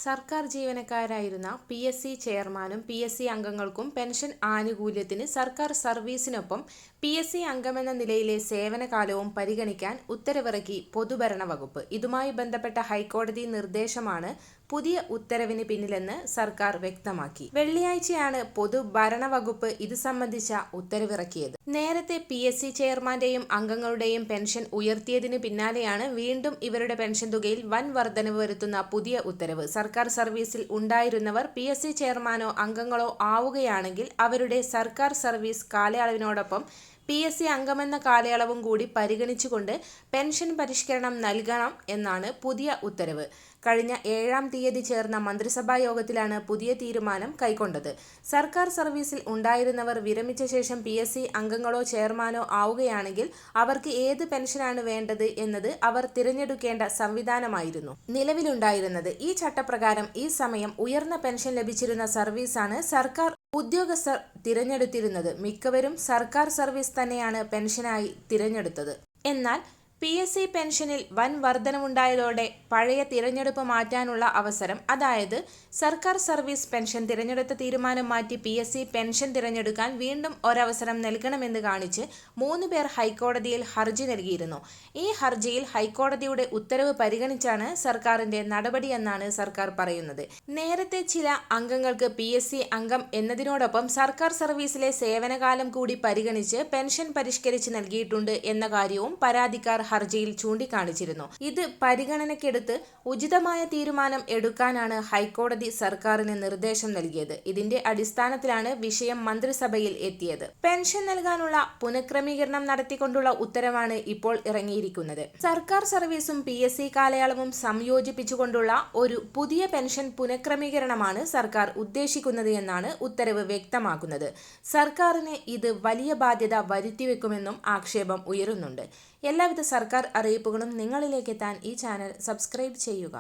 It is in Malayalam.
സർക്കാർ ജീവനക്കാരായിരുന്ന പി.എസ്.സി ചെയർമാനും പി.എസ്.സി അംഗങ്ങൾക്കും പെൻഷൻ ആനുകൂല്യത്തിന് സർക്കാർ സർവീസിനൊപ്പം പി.എസ്.സി അംഗമെന്ന നിലയിലെ സേവനകാലവും പരിഗണിക്കാൻ ഉത്തരവിറക്കി പൊതുഭരണ വകുപ്പ്. ഇതുമായി ബന്ധപ്പെട്ട ഹൈക്കോടതി നിർദ്ദേശമാണ് പുതിയ ഉത്തരവിന് പിന്നിലെന്ന് സർക്കാർ വ്യക്തമാക്കി. വെള്ളിയാഴ്ചയാണ് പൊതുഭരണ വകുപ്പ് ഇത് സംബന്ധിച്ച ഉത്തരവിറക്കിയത്. നേരത്തെ പി.എസ്.സി ചെയർമാന്റെയും അംഗങ്ങളുടെയും പെൻഷൻ ഉയർത്തിയതിന് പിന്നാലെയാണ് വീണ്ടും ഇവരുടെ പെൻഷൻ തുകയിൽ വൻ വർധനവ് വരുത്തുന്ന പുതിയ ഉത്തരവ്. സർക്കാർ സർവീസിൽ ഉണ്ടായിരുന്നവർ പി.എസ്.സി ചെയർമാനോ അംഗങ്ങളോ ആവുകയാണെങ്കിൽ അവരുടെ സർക്കാർ സർവീസ് കാലയളവിനോടൊപ്പം പി.എസ്.സി അംഗമെന്ന കാലയളവും കൂടി പരിഗണിച്ചുകൊണ്ട് പെൻഷൻ പരിഷ്കരണം നൽകണം എന്നാണ് പുതിയ ഉത്തരവ്. കഴിഞ്ഞ 7-ാം തീയതി ചേർന്ന മന്ത്രിസഭാ യോഗത്തിലാണ് പുതിയ തീരുമാനം കൈക്കൊണ്ടത്. സർക്കാർ സർവീസിൽ ഉണ്ടായിരുന്നവർ വിരമിച്ച ശേഷം പി.എസ്.സി അംഗങ്ങളോ ചെയർമാനോ ആവുകയാണെങ്കിൽ അവർക്ക് ഏത് പെൻഷനാണ് വേണ്ടത് എന്നത് അവർ തിരഞ്ഞെടുക്കേണ്ട സംവിധാനമായിരുന്നു നിലവിലുണ്ടായിരുന്നത്. ഈ ചട്ടപ്രകാരം ഈ സമയം ഉയർന്ന പെൻഷൻ ലഭിച്ചിരുന്ന സർവീസാണ് സർക്കാർ ഉദ്യോഗസ്ഥർ തിരഞ്ഞെടുത്തിരുന്നത്. മിക്കവരും സർക്കാർ സർവീസ് തന്നെയാണ് പെൻഷനായി തിരഞ്ഞെടുത്തത്. എന്നാൽ പി.എസ്.സി പെൻഷനിൽ വൻ വർധനവുണ്ടായതോടെ പഴയ തിരഞ്ഞെടുപ്പ് മാറ്റാനുള്ള അവസരം, അതായത് സർക്കാർ സർവീസ് പെൻഷൻ തിരഞ്ഞെടുത്ത തീരുമാനം മാറ്റി പി.എസ്.സി പെൻഷൻ തിരഞ്ഞെടുക്കാൻ വീണ്ടും ഒരവസരം നൽകണമെന്ന് കാണിച്ച് 3 പേർ ഹൈക്കോടതിയിൽ ഹർജി നൽകിയിരുന്നു. ഈ ഹർജിയിൽ ഹൈക്കോടതിയുടെ ഉത്തരവ് പരിഗണിച്ചാണ് സർക്കാരിന്റെ നടപടിയെന്നാണ് സർക്കാർ പറയുന്നത്. നേരത്തെ ചില അംഗങ്ങൾക്ക് പി.എസ്.സി അംഗം എന്നതിനോടൊപ്പം സർക്കാർ സർവീസിലെ സേവനകാലം കൂടി പരിഗണിച്ച് പെൻഷൻ പരിഷ്കരിച്ച് നൽകിയിട്ടുണ്ട് എന്ന കാര്യവും പരാതിക്കാർ ഹർജിയിൽ ചൂണ്ടിക്കാണിച്ചിരുന്നു. ഇത് പരിഗണനയ്ക്കെടുത്ത് ഉചിതമായ തീരുമാനം എടുക്കാനാണ് ഹൈക്കോടതി സർക്കാരിന് നിർദ്ദേശം നൽകിയത്. ഇതിന്റെ അടിസ്ഥാനത്തിലാണ് വിഷയം മന്ത്രിസഭയിൽ എത്തിയത്. പെൻഷൻ നൽകാനുള്ള പുനഃക്രമീകരണം നടത്തിക്കൊണ്ടുള്ള ഉത്തരവാണ് ഇപ്പോൾ ഇറങ്ങിയിരിക്കുന്നത്. സർക്കാർ സർവീസും പി.എസ്.സി കാലയളവും സംയോജിപ്പിച്ചുകൊണ്ടുള്ള ഒരു പുതിയ പെൻഷൻ പുനഃക്രമീകരണമാണ് സർക്കാർ ഉദ്ദേശിക്കുന്നത് എന്നാണ് ഉത്തരവ് വ്യക്തമാക്കുന്നത്. സർക്കാരിന് ഇത് വലിയ ബാധ്യത വരുത്തിവെക്കുമെന്നും ആക്ഷേപം ഉയരുന്നുണ്ട്. എല്ലാവിധ സർക്കാർ അറിയിപ്പുകളും നിങ്ങളിലേക്ക് എത്താൻ ഈ ചാനൽ സബ്സ്ക്രൈബ് ചെയ്യുക.